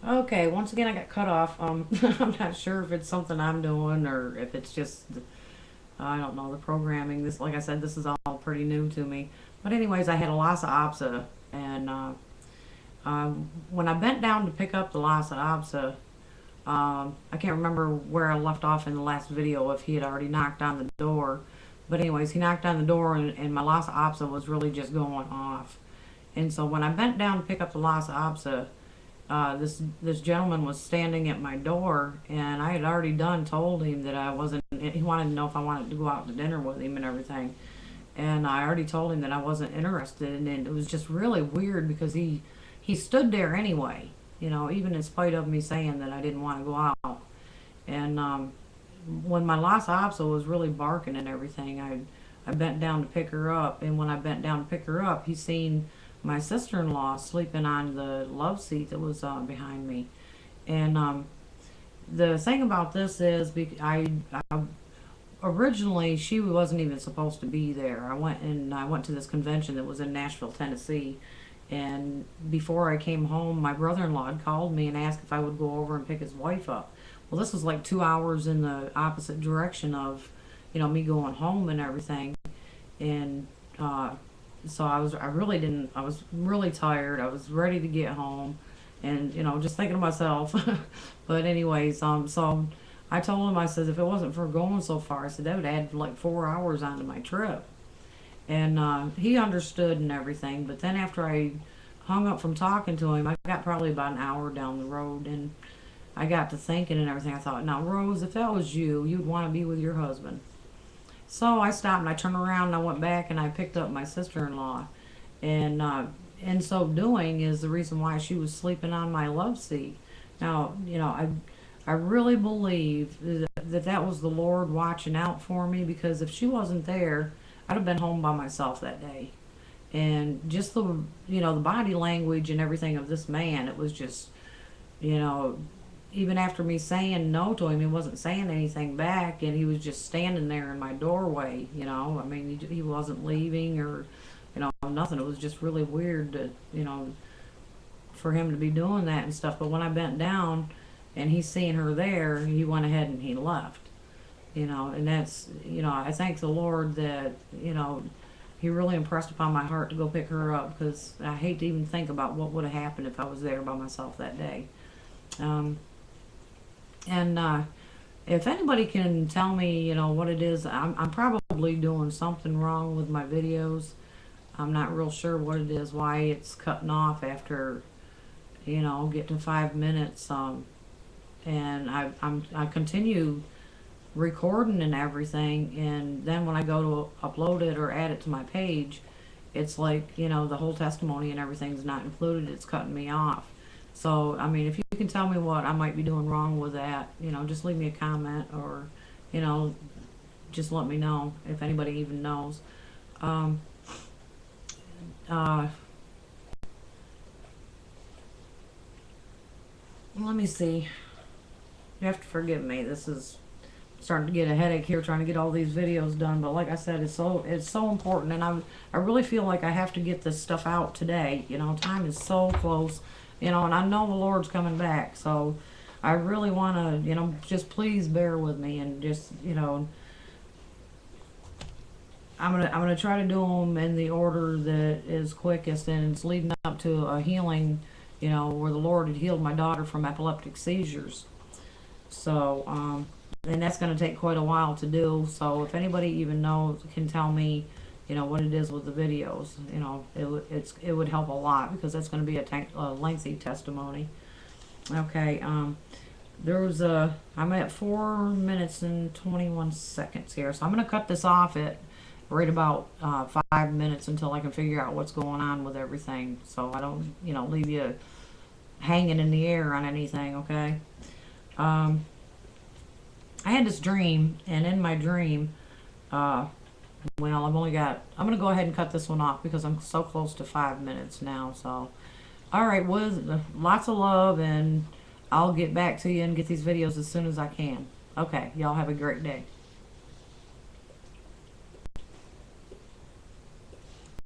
Okay, once again I got cut off. I'm not sure if it's something I'm doing or if it's just I don't know the programming. This, like I said, this is all pretty new to me. But anyways, I had a Lhasa Apso, and when I bent down to pick up the Lhasa Apso, I can't remember where I left off in the last video if he had already knocked on the door. But anyways, he knocked on the door, and my Lhasa Apso was really just going off. And so when I bent down to pick up the Lhasa Apso, this gentleman was standing at my door, and I had already told him that I wasn't. He wanted to know if I wanted to go out to dinner with him and everything, and I already told him that I wasn't interested, and it was just really weird because he stood there anyway, even in spite of me saying that I didn't want to go out. And when my Lhasa Apso was really barking and everything, I bent down to pick her up, and when I bent down to pick her up, he seen my sister-in-law sleeping on the love seat that was behind me. And the thing about this is, I originally she wasn't even supposed to be there. I went to this convention that was in Nashville, Tennessee, and before I came home, my brother-in-law had called me and asked if I would go over and pick his wife up. Well, this was like 2 hours in the opposite direction of, me going home and everything. And so I really didn't, I was really tired. I was ready to get home and, just thinking to myself. But anyways, so I told him, I said, if it wasn't for going so far, I said, that would add like 4 hours onto my trip. And he understood and everything. But then after I hung up from talking to him, I got probably about an hour down the road, and I got to thinking and everything. I thought, now, Rose, if that was you, you'd want to be with your husband. So I stopped and I turned around and I went back and I picked up my sister-in-law. And in so doing is the reason why she was sleeping on my love seat. Now, I really believe that was the Lord watching out for me, because if she wasn't there, I'd have been home by myself that day. And just the body language and everything of this man, it was just, you know, even after me saying no to him, he wasn't saying anything back, and he was just standing there in my doorway. I mean, he wasn't leaving or, nothing. It was just really weird to, for him to be doing that and stuff. But when I bent down and he seen her there, he went ahead and he left. And that's, I thank the Lord that, he really impressed upon my heart to go pick her up, because I hate to even think about what would have happened if I was there by myself that day. Um, and if anybody can tell me, what it is, I'm probably doing something wrong with my videos. I'm not real sure what it is, why it's cutting off after, get to 5 minutes. And I continue recording and everything, and then when I go to upload it or add it to my page, it's like, the whole testimony and everything's not included. It's cutting me off. So, I mean, if you can tell me what I might be doing wrong with that, just leave me a comment, or, you know, just let me know if anybody even knows. Um, uh, Let me see. You have to forgive me. This is starting to get a headache here trying to get all these videos done. But like I said, it's so important, and I really feel like I have to get this stuff out today. Time is so close. And I know the Lord's coming back, so I really want to, just please bear with me, and just, I'm gonna try to do them in the order that is quickest, and it's leading up to a healing, where the Lord had healed my daughter from epileptic seizures. So, and that's going to take quite a while to do. So, if anybody even knows, can tell me, what it is with the videos, it would help a lot, because that's going to be a lengthy testimony. Okay, I'm at 4 minutes and 21 seconds here, so I'm going to cut this off at right about 5 minutes until I can figure out what's going on with everything, so I don't, leave you hanging in the air on anything, okay? Um, I had this dream, and in my dream, well, I'm going to go ahead and cut this one off because I'm so close to 5 minutes now, so. Alright, with lots of love, and I'll get back to you and get these videos as soon as I can. Okay, y'all have a great day.